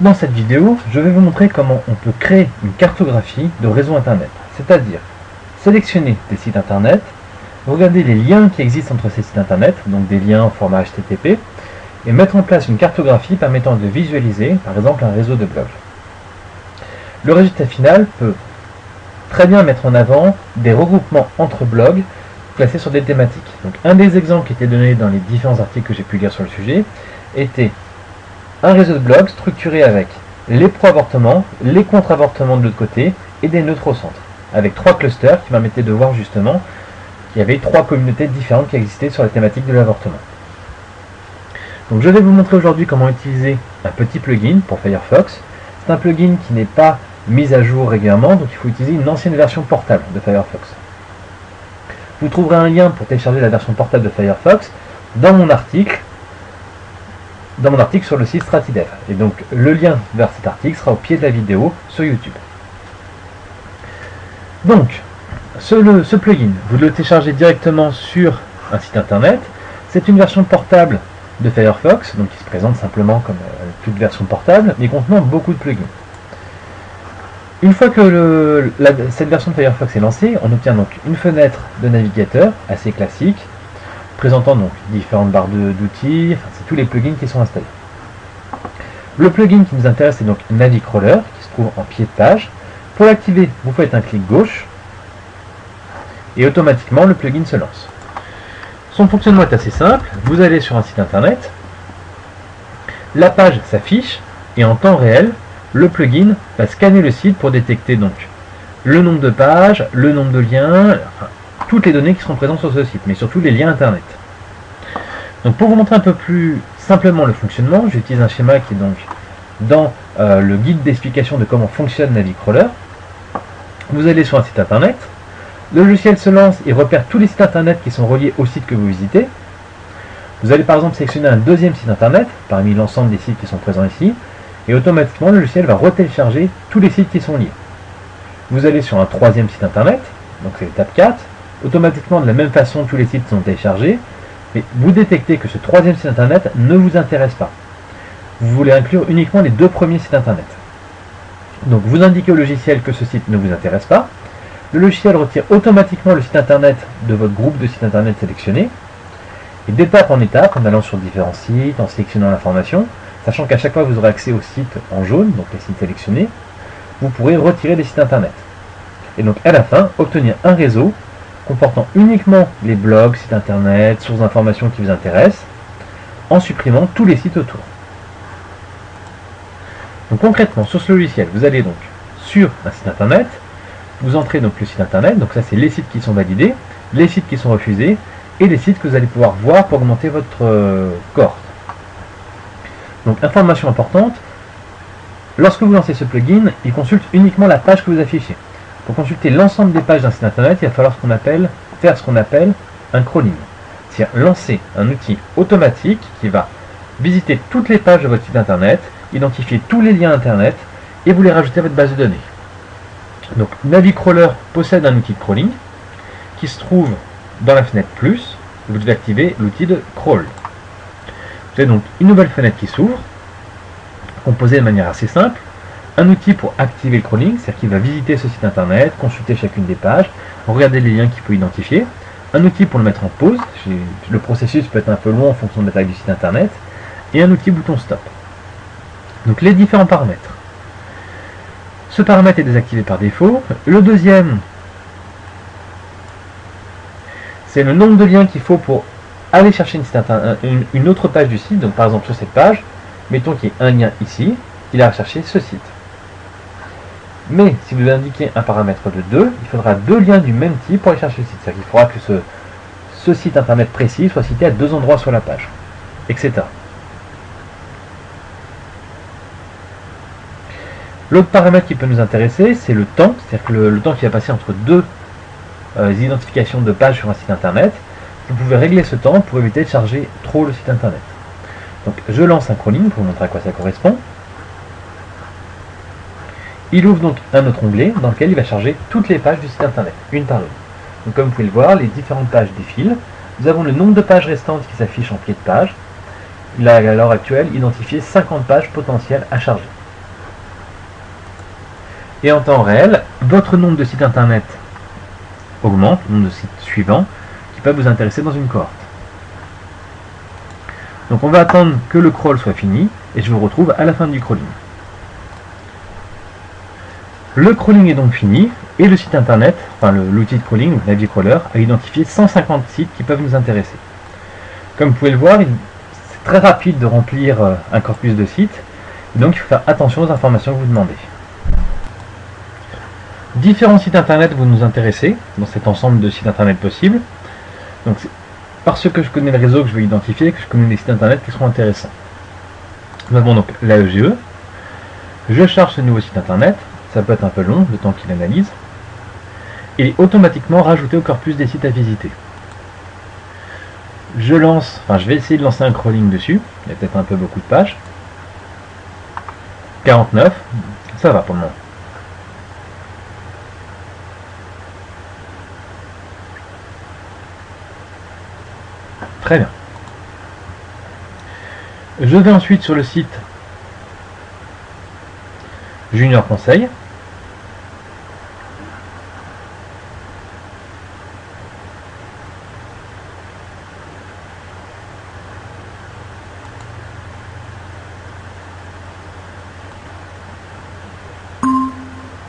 Dans cette vidéo, je vais vous montrer comment on peut créer une cartographie de réseau internet, c'est-à-dire sélectionner des sites internet, regarder les liens qui existent entre ces sites internet, donc des liens en format HTTP, et mettre en place une cartographie permettant de visualiser, par exemple, un réseau de blogs. Le résultat final peut très bien mettre en avant des regroupements entre blogs placés sur des thématiques. Donc, un des exemples qui était donné dans les différents articles que j'ai pu lire sur le sujet était un réseau de blogs structuré avec les pro-avortements, les contre-avortements de l'autre côté et des neutres au centre, avec 3 clusters qui permettaient de voir justement qu'il y avait 3 communautés différentes qui existaient sur la thématique de l'avortement. Donc je vais vous montrer aujourd'hui comment utiliser un petit plugin pour Firefox. C'est un plugin qui n'est pas mis à jour régulièrement, donc il faut utiliser une ancienne version portable de Firefox. Vous trouverez un lien pour télécharger la version portable de Firefox dans mon article sur le site Stratidev. Et donc le lien vers cet article sera au pied de la vidéo sur YouTube. Donc, ce plugin, vous le téléchargez directement sur un site internet. C'est une version portable de Firefox, donc qui se présente simplement comme toute version portable, mais contenant beaucoup de plugins. Une fois que cette version de Firefox est lancée, on obtient donc une fenêtre de navigateur assez classique, présentant donc différentes barres d'outils, enfin, c'est tous les plugins qui sont installés. Le plugin qui nous intéresse est donc Navicrawler, qui se trouve en pied de page. Pour l'activer, vous faites un clic gauche, et automatiquement le plugin se lance. Son fonctionnement est assez simple, vous allez sur un site internet, la page s'affiche, et en temps réel, le plugin va scanner le site pour détecter donc le nombre de pages, le nombre de liens, enfin, toutes les données qui seront présentes sur ce site, mais surtout les liens internet. Donc pour vous montrer un peu plus simplement le fonctionnement, j'utilise un schéma qui est donc dans le guide d'explication de comment fonctionne Navicrawler. Vous allez sur un site internet, le logiciel se lance et repère tous les sites internet qui sont reliés au site que vous visitez. Vous allez par exemple sélectionner un deuxième site internet parmi l'ensemble des sites qui sont présents ici, et automatiquement le logiciel va retélécharger tous les sites qui sont liés. Vous allez sur un troisième site internet, donc c'est l'étape 4, automatiquement de la même façon tous les sites sont téléchargés, mais vous détectez que ce troisième site internet ne vous intéresse pas. Vous voulez inclure uniquement les 2 premiers sites internet. Donc vous indiquez au logiciel que ce site ne vous intéresse pas, le logiciel retire automatiquement le site internet de votre groupe de sites internet sélectionné, et d'étape en étape, en allant sur différents sites, en sélectionnant l'information, sachant qu'à chaque fois vous aurez accès aux sites en jaune, donc les sites sélectionnés, vous pourrez retirer des sites internet. Et donc à la fin, obtenir un réseau comportant uniquement les blogs, sites internet, sources d'informations qui vous intéressent, en supprimant tous les sites autour. Donc concrètement, sur ce logiciel, vous allez donc sur un site internet, vous entrez donc le site internet, donc ça c'est les sites qui sont validés, les sites qui sont refusés, et les sites que vous allez pouvoir voir pour augmenter votre cohorte. Donc information importante, lorsque vous lancez ce plugin, il consulte uniquement la page que vous affichez. Pour consulter l'ensemble des pages d'un site internet, il va falloir faire ce qu'on appelle un crawling. C'est-à-dire lancer un outil automatique qui va visiter toutes les pages de votre site internet, identifier tous les liens internet et vous les rajouter à votre base de données. Donc Navicrawler possède un outil de crawling qui se trouve dans la fenêtre plus, vous devez activer l'outil de crawl. Vous avez donc une nouvelle fenêtre qui s'ouvre, composée de manière assez simple, un outil pour activer le crawling, c'est-à-dire qu'il va visiter ce site internet, consulter chacune des pages, regarder les liens qu'il peut identifier, un outil pour le mettre en pause, le processus peut être un peu long en fonction de la taille du site internet, et un outil bouton stop. Donc les différents paramètres. Ce paramètre est désactivé par défaut. Le deuxième, c'est le nombre de liens qu'il faut pour aller chercher une autre page du site. Donc par exemple sur cette page, mettons qu'il y ait un lien ici, il a recherché ce site. Mais si vous indiquez un paramètre de 2, il faudra 2 liens du même type pour aller chercher le site. C'est-à-dire qu'il faudra que ce site internet précis soit cité à 2 endroits sur la page, etc. L'autre paramètre qui peut nous intéresser, c'est le temps, c'est-à-dire que le temps qui va passer entre 2 identifications de pages sur un site internet. Vous pouvez régler ce temps pour éviter de charger trop le site internet. Donc je lance un crawling pour vous montrer à quoi ça correspond. Il ouvre donc un autre onglet dans lequel il va charger toutes les pages du site internet, une par une. Donc comme vous pouvez le voir, les différentes pages défilent. Nous avons le nombre de pages restantes qui s'affichent en pied de page. Il a à l'heure actuelle identifié 50 pages potentielles à charger. Et en temps réel, votre nombre de sites internet augmente, le nombre de sites suivants, qui peuvent vous intéresser dans une cohorte. Donc on va attendre que le crawl soit fini, et je vous retrouve à la fin du crawling. Le crawling est donc fini, et le site internet, enfin l'outil de crawling, le Navicrawler, a identifié 150 sites qui peuvent nous intéresser. Comme vous pouvez le voir, c'est très rapide de remplir un corpus de sites, donc il faut faire attention aux informations que vous demandez. Différents sites internet vont nous intéresser dans cet ensemble de sites internet possibles. Donc c'est parce que je connais le réseau que je vais identifier, que je connais les sites internet qui seront intéressants. Nous avons donc l'AEGE. Je charge ce nouveau site internet, ça peut être un peu long, le temps qu'il analyse, et automatiquement rajouté au corpus des sites à visiter. Je vais essayer de lancer un crawling dessus, il y a peut-être un peu beaucoup de pages. 49, ça va pour le moment. Très bien. Je vais ensuite sur le site Junior Conseil.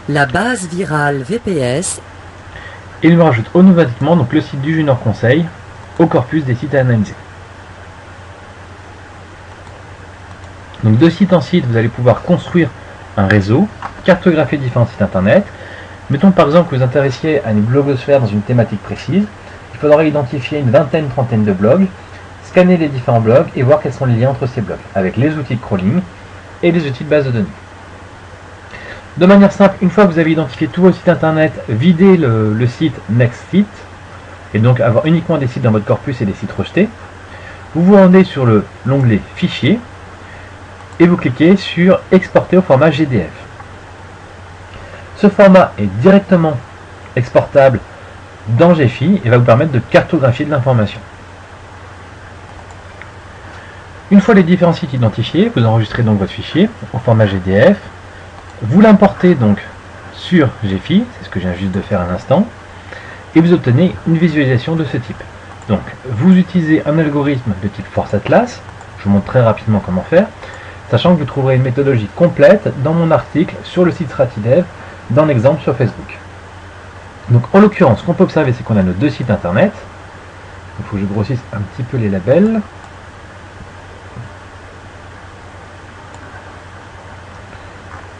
La base virale VPS. Et il me rajoute automatiquement donc le site du Junior Conseil au corpus des sites à analyser. Donc de site en site, vous allez pouvoir construire un réseau, cartographier différents sites internet. Mettons par exemple que vous intéressiez à une blogosphère dans une thématique précise. Il faudra identifier une vingtaine, trentaine de blogs, scanner les différents blogs et voir quels sont les liens entre ces blogs, avec les outils de crawling et les outils de base de données. De manière simple, une fois que vous avez identifié tous vos sites internet, videz le site Next Site, et donc avoir uniquement des sites dans votre corpus et des sites rejetés. Vous vous rendez sur l'onglet Fichier, et vous cliquez sur Exporter au format GDF. Ce format est directement exportable dans Gephi et va vous permettre de cartographier de l'information. Une fois les différents sites identifiés, vous enregistrez donc votre fichier au format GDF. Vous l'importez donc sur Gephi, c'est ce que je viens juste de faire à l'instant, et vous obtenez une visualisation de ce type. Donc, vous utilisez un algorithme de type Force Atlas, je vous montre très rapidement comment faire, sachant que vous trouverez une méthodologie complète dans mon article sur le site Stratidev, dans l'exemple sur Facebook. Donc, en l'occurrence, ce qu'on peut observer, c'est qu'on a nos deux sites internet. Il faut que je grossisse un petit peu les labels.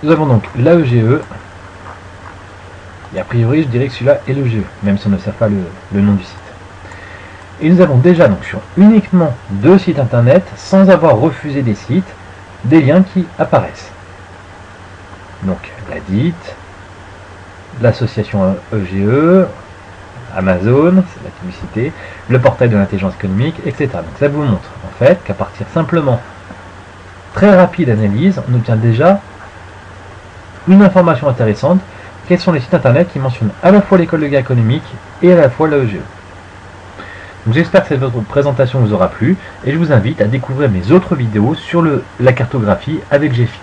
Nous avons donc l'AEGE, et a priori je dirais que celui-là est le GE, même si on ne sait pas le nom du site. Et nous avons déjà donc sur uniquement deux sites internet, sans avoir refusé des sites, des liens qui apparaissent. Donc la DIT, l'association EGE, Amazon, c'est la publicité, le portail de l'intelligence économique, etc. Donc ça vous montre en fait qu'à partir simplement très rapide d'analyse, on obtient déjà une information intéressante, quels sont les sites internet qui mentionnent à la fois l'école de guerre économique et à la fois l'AEGE. J'espère que cette votre présentation vous aura plu et je vous invite à découvrir mes autres vidéos sur la cartographie avec Gephi.